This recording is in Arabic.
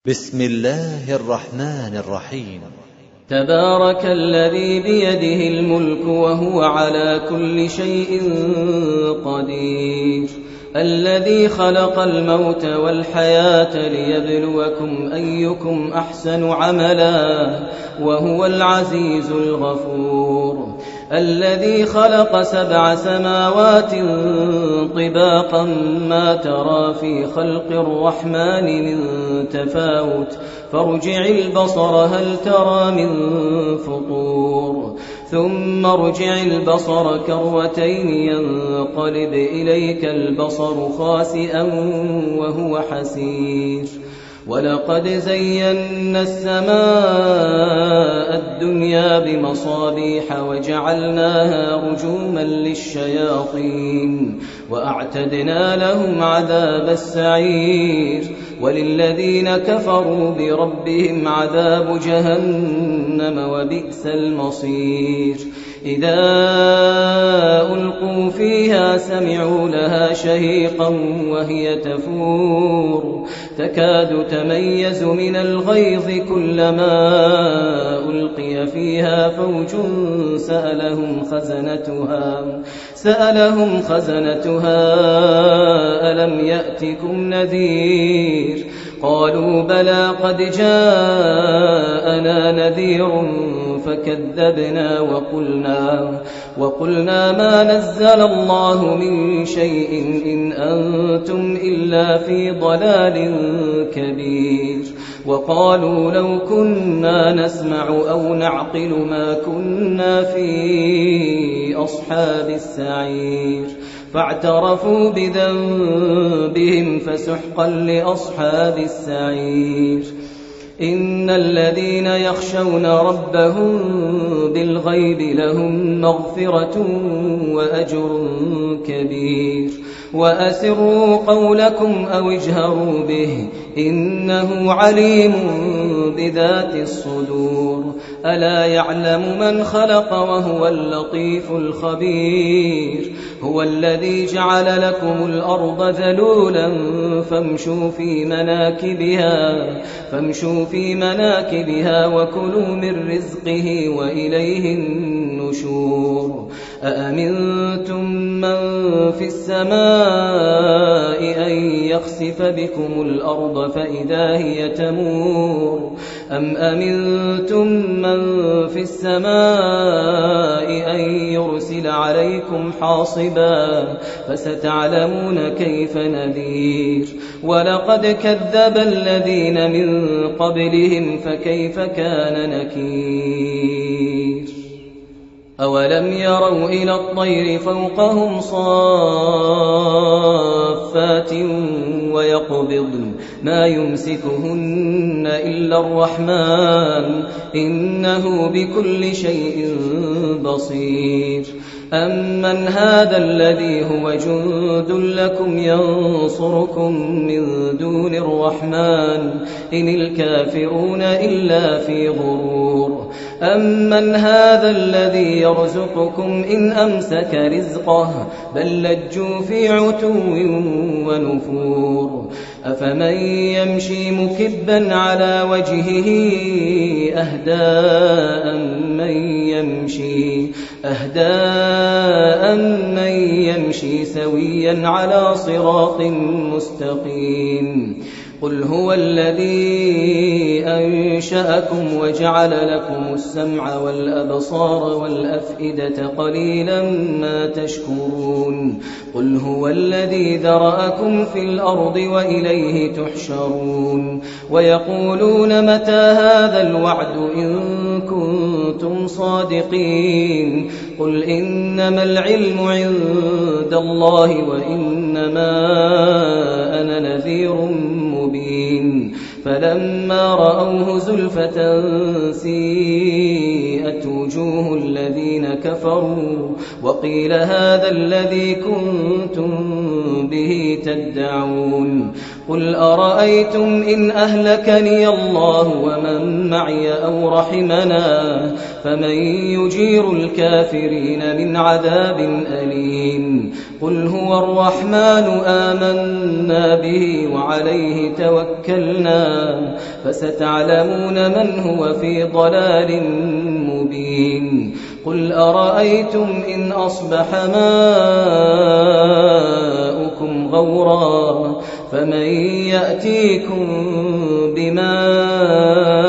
بسم الله الرحمن الرحيم. تبارك الذي بيده الملك وهو على كل شيء قدير، الذي خلق الموت والحياة ليبلوكم أيكم أحسن عملا وهو العزيز الغفور، الذي خلق 7 سماوات طباقا ما ترى في خلق الرحمن من تفاوت فارجع البصر هل ترى من فطور، ثم ارجع البصر كرتين ينقلب إليك البصر خاسئا وهو حسير، ولقد زينا السماء الدنيا بمصابيح وجعلناها رجوما للشياطين وأعتدنا لهم عذاب السعير، وللذين كفروا بربهم عذاب جهنم وبئس المصير. إذا ألقوا فيها سمعوا لها شهيقا وهي تفور تكاد تميز من الغيظ كلما ألقي فيها فوج سألهم خزنتها ألم يأتكم نذير؟ قالوا بلى قد جاءنا نذير فكذبنا وقلنا ما نزل الله من شيء إن أنتم إلا في ضلال كبير، وقالوا لو كنا نسمع أو نعقل ما كنا في أصحاب السعير، فاعترفوا بذنبهم فسحقا لأصحاب السعير. إن الذين يخشون ربهم بالغيب لهم مغفرة وأجر كبير، وأسروا قولكم أو اجهروا به إنه عليم بذات الصدور، ألا يعلم من خلق وهو اللطيف الخبير، هو الذي جعل لكم الأرض ذلولا فامشوا في مناكبها وكلوا من رزقه وإليه النشور. أأمنتم من في السماء أن يخسف بكم الأرض فإذا هي تمور، أم أمنتم من في السماء أن يرسل عليكم حاصبا فستعلمون كيف نذير. ولقد كذب الذين من قبلهم فكيف كان نكير. أولم يروا إلى الطير فوقهم صافات ويقبضن ما يمسكهن إلا الرحمن إنه بكل شيء بصير. أمن هذا الذي هو جند لكم ينصركم من دون الرحمن إن الكافرون إلا في غرور. أمن هذا الذي يرزقكم إن أمسك رزقه بل لجوا في عتو ونفور. أفمن يمشي مكبا على وجهه أهدى من يمشي سويا على صراط مستقيم. قل هو الذي أنشأكم وجعل لكم السمع والأبصار والأفئدة قليلا ما تشكرون. قل هو الذي ذرأكم في الأرض وإليه تحشرون. ويقولون متى هذا الوعد إن كنتم صادقين. قل إنما العلم عند الله وإنما أنا نذير مبين. فلما رأوه زلفة سيئت وجوه الذين كفروا وقيل هذا الذي كنتم به تدعون. قل أرأيتم إن أهلكني الله ومن معي أو رحمنا فمن يجير الكافرين من عذاب أليم. قل هو الرحمن آمنا به وعليه توكلنا الحسنى فستعلمون من هو في ضلال مبين قل أرأيتم إن أصبح ماؤكم غورا فمن يأتيكم بماء